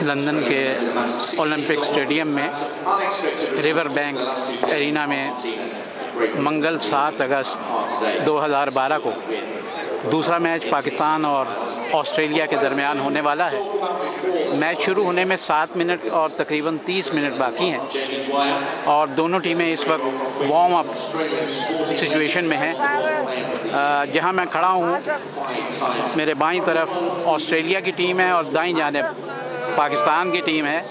London के Olympic stadium में river bank arena में मंगल 7 अगस्त 2012 को दूसरा मैच पाकिस्तान और ऑस्ट्रेलिया के दरमियान होने वाला है। मैच शुरू होने में 7 मिनट और तकरीबन 30 मिनट बाकी हैं और दोनों टीमें इस वक्त वार्म अप सिचुएशन में हैं। जहां मैं खड़ा हूं, मेरे बाईं तरफ ऑस्ट्रेलिया की टीम है और दाईं जानिब पाकिस्तान की टीम है।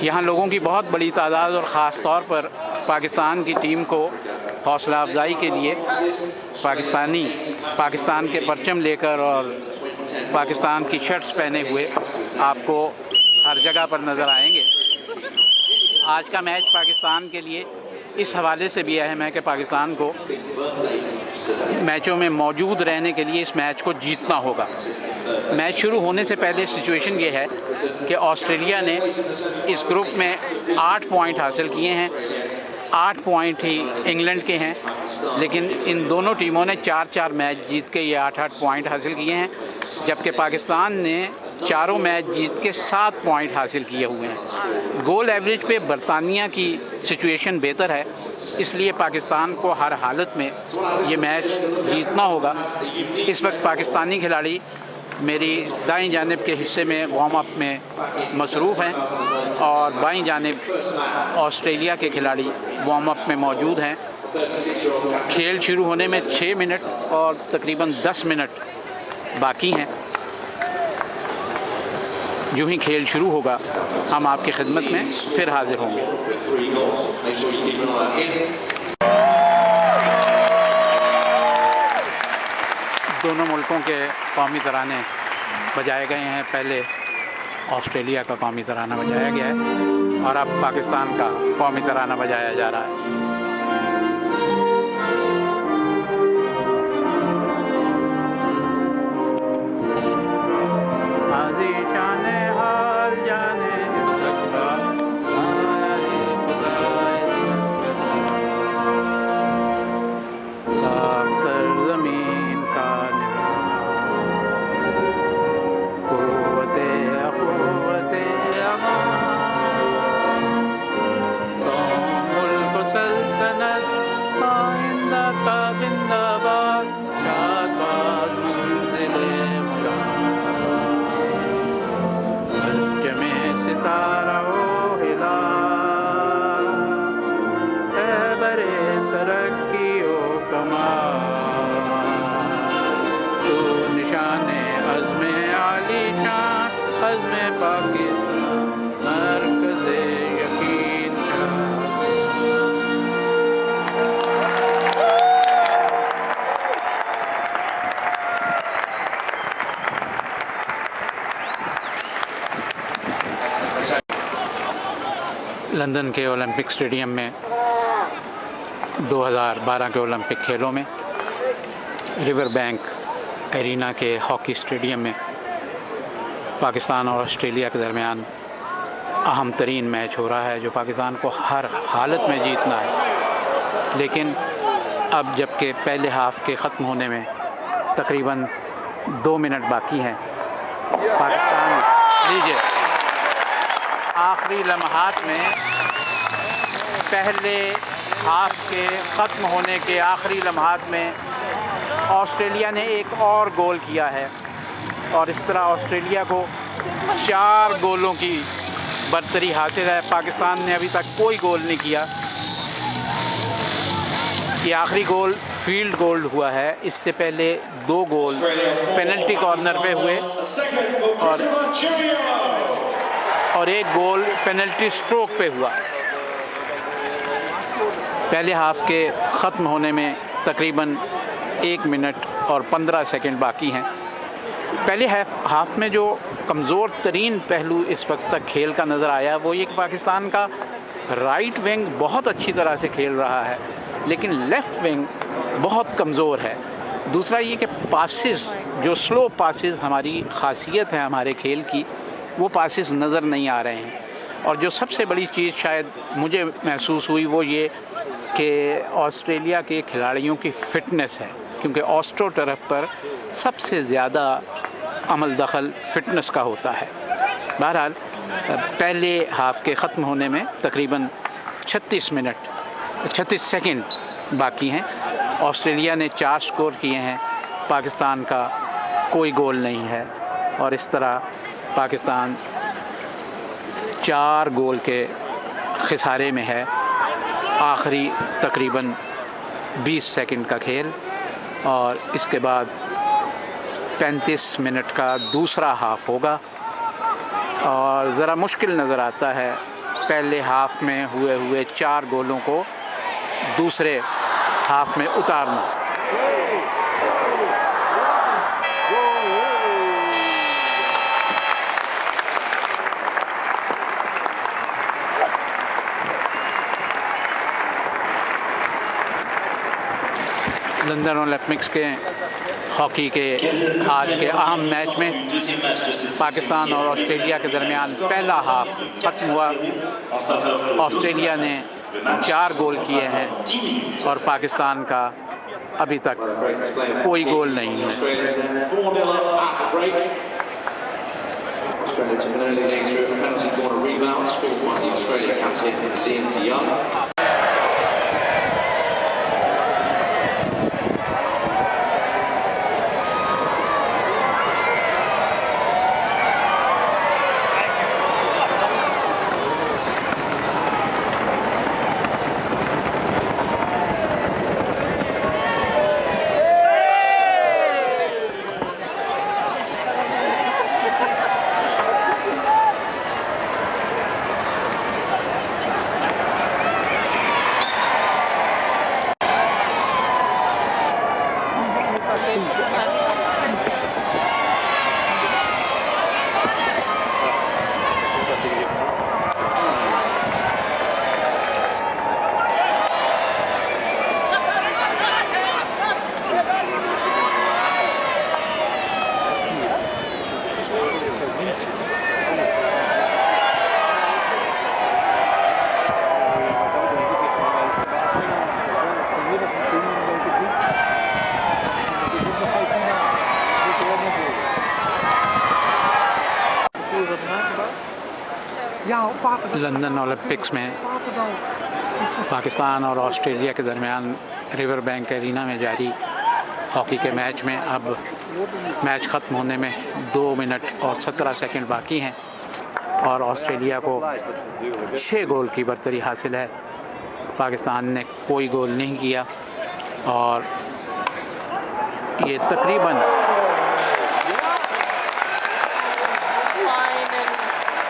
यहाँ लोगों की बहुत बड़ी तादाद और ख़ास तौर पर पाकिस्तान की टीम को हौसला अफजाई के लिए पाकिस्तान के परचम लेकर और पाकिस्तान की शर्ट्स पहने हुए आपको हर जगह पर नज़र आएंगे। आज का मैच पाकिस्तान के लिए इस हवाले से भी अहम है कि पाकिस्तान को मैचों में मौजूद रहने के लिए इस मैच को जीतना होगा। मैच शुरू होने से पहले सिचुएशन ये है कि ऑस्ट्रेलिया ने इस ग्रुप में 8 पॉइंट हासिल किए हैं। 8 पॉइंट ही इंग्लैंड के हैं, लेकिन इन दोनों टीमों ने 4-4 मैच जीत के ये 8-8 पॉइंट हासिल किए हैं, जबकि पाकिस्तान ने चारों मैच जीत के 7 पॉइंट हासिल किए हुए हैं। गोल एवरेज पे बरतानिया की सिचुएशन बेहतर है, इसलिए पाकिस्तान को हर हालत में ये मैच जीतना होगा। इस वक्त पाकिस्तानी खिलाड़ी मेरी दाईं जानिब के हिस्से में वार्म अप में मसरूफ़ हैं और बाईं जानिब ऑस्ट्रेलिया के खिलाड़ी वार्म अप में मौजूद हैं। खेल शुरू होने में 6 मिनट और तकरीबन 10 मिनट बाकी हैं। जो ही खेल शुरू होगा हम आपकी खिदमत में फिर हाजिर होंगे। दोनों मुल्कों के कौमी तराने बजाए गए हैं। पहले ऑस्ट्रेलिया का कौमी तराना बजाया गया है और अब पाकिस्तान का कौमी तराना बजाया जा रहा है। लंदन के ओलंपिक स्टेडियम में 2012 के ओलंपिक खेलों में रिवर बैंक एरिना के हॉकी स्टेडियम में पाकिस्तान और ऑस्ट्रेलिया के दरमियान अहम तरीन मैच हो रहा है, जो पाकिस्तान को हर हालत में जीतना है। लेकिन अब जबकि पहले हाफ के ख़त्म होने में तकरीबन 2 मिनट बाकी हैं, पाकिस्तान लीजिए आखिरी लम्हात में पहले हाफ के ख़त्म होने के आखिरी लम्हात में ऑस्ट्रेलिया ने एक और गोल किया है और इस तरह ऑस्ट्रेलिया को 4 गोलों की बरतरी हासिल है। पाकिस्तान ने अभी तक कोई गोल नहीं किया। ये आखिरी गोल फील्ड गोल हुआ है। इससे पहले 2 गोल पेनल्टी कॉर्नर पे हुए और 1 गोल पेनल्टी स्ट्रोक पे हुआ। पहले हाफ के ख़त्म होने में तकरीबन 1 मिनट और 15 सेकंड बाकी हैं। पहले हाफ में जो कमज़ोर तरीन पहलू इस वक्त तक खेल का नज़र आया वो ये कि पाकिस्तान का राइट विंग बहुत अच्छी तरह से खेल रहा है, लेकिन लेफ़्ट विंग बहुत कमज़ोर है। दूसरा ये कि पासेस, जो स्लो पासेस हमारी ख़ासियत है हमारे खेल की, वो पासेस नज़र नहीं आ रहे हैं। और जो सबसे बड़ी चीज़ शायद मुझे महसूस हुई वो ये कि ऑस्ट्रेलिया के खिलाड़ियों की फ़िटनेस है, क्योंकि ऑस्ट्रो टर्फ पर सबसे ज़्यादा अमल दखल फ़िटनेस का होता है। बहरहाल पहले हाफ के ख़त्म होने में तकरीबन 36 सेकंड बाकी हैं। ऑस्ट्रेलिया ने 4 स्कोर किए हैं, पाकिस्तान का कोई गोल नहीं है और इस तरह पाकिस्तान 4 गोल के खिसारे में है। आखिरी तकरीबन 20 सेकंड का खेल और इसके बाद 35 मिनट का दूसरा हाफ होगा और ज़रा मुश्किल नज़र आता है पहले हाफ में हुए 4 गोलों को दूसरे हाफ में उतारना। लंदन ओलंपिक्स के हॉकी के आज के अहम मैच में पाकिस्तान और ऑस्ट्रेलिया के दरमियान पहला हाफ ख़त्म हुआ। ऑस्ट्रेलिया ने 4 गोल किए हैं और पाकिस्तान का अभी तक कोई गोल नहीं है। लंदन ओलंपिक्स में पाकिस्तान और ऑस्ट्रेलिया के दरमियान रिवर बैंक एरिना में जारी हॉकी के मैच में अब मैच ख़त्म होने में 2 मिनट और 17 सेकंड बाकी हैं और ऑस्ट्रेलिया को 6 गोल की बर्तरी हासिल है। पाकिस्तान ने कोई गोल नहीं किया और ये तकरीबन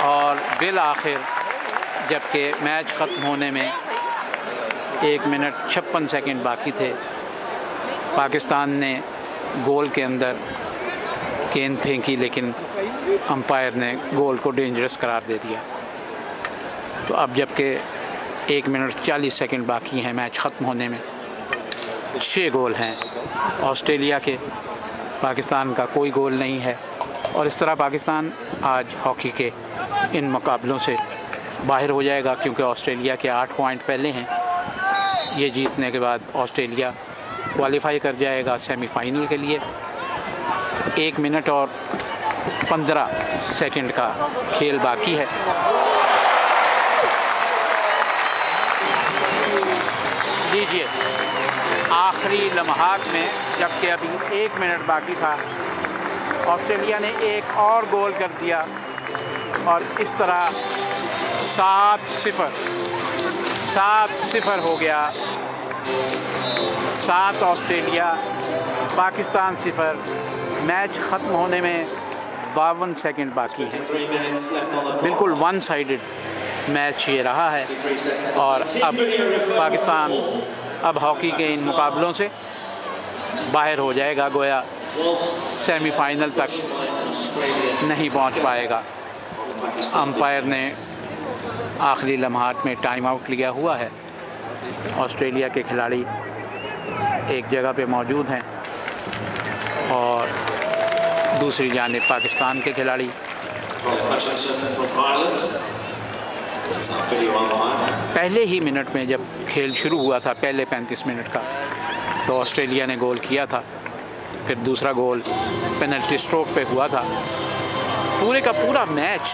और बिल आखिर जबकि मैच ख़त्म होने में 1 मिनट 56 सेकंड बाकी थे, पाकिस्तान ने गोल के अंदर गेंद फेंकी लेकिन अंपायर ने गोल को डेंजरस करार दे दिया। तो अब जबकि 1 मिनट 40 सेकंड बाकी हैं मैच ख़त्म होने में, 6 गोल हैं ऑस्ट्रेलिया के, पाकिस्तान का कोई गोल नहीं है और इस तरह पाकिस्तान आज हॉकी के इन मुकाबलों से बाहर हो जाएगा क्योंकि ऑस्ट्रेलिया के 8 पॉइंट पहले हैं। ये जीतने के बाद ऑस्ट्रेलिया क्वालिफाई कर जाएगा सेमीफाइनल के लिए। 1 मिनट और 15 सेकंड का खेल बाकी है। लीजिए आखिरी लम्हात में जबकि अभी 1 मिनट बाकी था, ऑस्ट्रेलिया ने एक और गोल कर दिया और इस तरह 7-0 हो गया। 7 ऑस्ट्रेलिया, पाकिस्तान 0। मैच ख़त्म होने में 52 सेकंड बाकी हैं। बिल्कुल वन साइडेड मैच ये रहा है और अब पाकिस्तान अब हॉकी के इन मुकाबलों से बाहर हो जाएगा, गोया सेमीफाइनल तक नहीं पहुंच पाएगा। अंपायर ने आखिरी लम्हात में टाइम आउट लिया हुआ है। ऑस्ट्रेलिया के खिलाड़ी एक जगह पे मौजूद हैं और दूसरी जानिब पाकिस्तान के खिलाड़ी। पहले ही मिनट में जब खेल शुरू हुआ था, पहले 35 मिनट का, तो ऑस्ट्रेलिया ने गोल किया था फिर दूसरा गोल पेनल्टी स्ट्रोक पे हुआ था। पूरे का पूरा मैच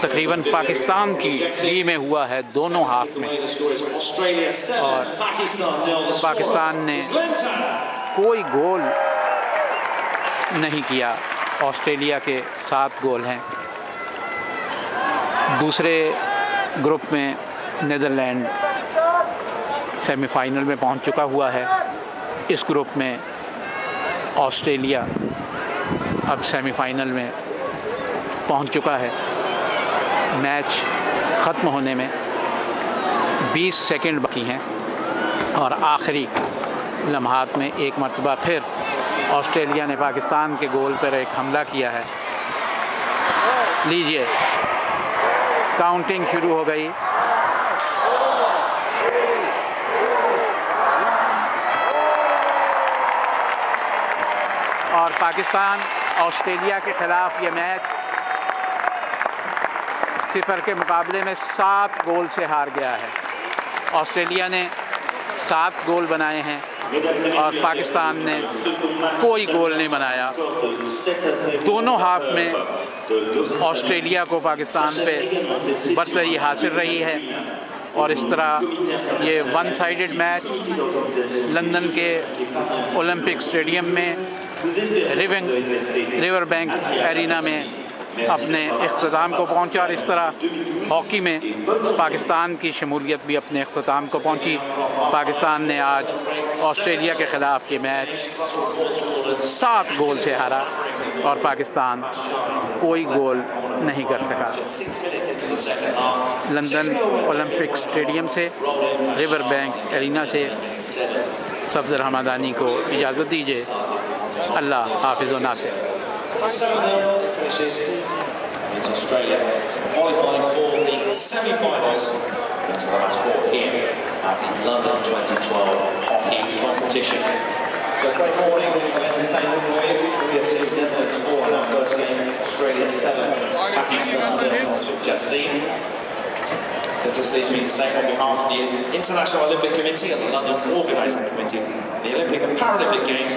तकरीबन पाकिस्तान की ली में हुआ है दोनों हाफ में, और पाकिस्तान ने कोई गोल नहीं किया। ऑस्ट्रेलिया के 7 गोल हैं। दूसरे ग्रुप में नीदरलैंड सेमीफाइनल में पहुंच चुका हुआ है। इस ग्रुप में ऑस्ट्रेलिया अब सेमीफाइनल में पहुंच चुका है। मैच ख़त्म होने में 20 सेकंड बाकी हैं और आखिरी लम्हात में एक मरतबा फिर ऑस्ट्रेलिया ने पाकिस्तान के गोल पर एक हमला किया है। लीजिए, काउंटिंग शुरू हो गई। और पाकिस्तान ऑस्ट्रेलिया के ख़िलाफ़ ये मैच 0 के मुकाबले में 7 गोल से हार गया है। ऑस्ट्रेलिया ने 7 गोल बनाए हैं और पाकिस्तान ने कोई गोल नहीं बनाया। दोनों हाफ में ऑस्ट्रेलिया को पाकिस्तान पे बरतरी हासिल रही है और इस तरह ये वन साइडेड मैच लंदन के ओलंपिक स्टेडियम में रिवर बैंक एरिना में अपने इख्तिताम को पहुंचा। और इस तरह हॉकी में पाकिस्तान की शमूलियत भी अपने इख्तिताम को पहुंची। पाकिस्तान ने आज ऑस्ट्रेलिया के ख़िलाफ़ ये मैच 7 गोल से हारा और पाकिस्तान कोई गोल नहीं कर सका। लंदन ओलंपिक स्टेडियम से, रिवर बैंक एरिना से सफदर हमदानी को इजाज़त दीजिए। अल्लाह हाफिज़ व Nasir. It's Australia qualifying for the semi-finals into the last 4 here at the London 2012 hockey competition. So a great morning of entertainment for you. We have seen Netherlands 4 in our first game, Australia 7, Pakistan 0, as we've just seen. So it just leaves me to say on behalf of the International Olympic Committee and the London Organising Committee, the Olympic and Paralympic Games,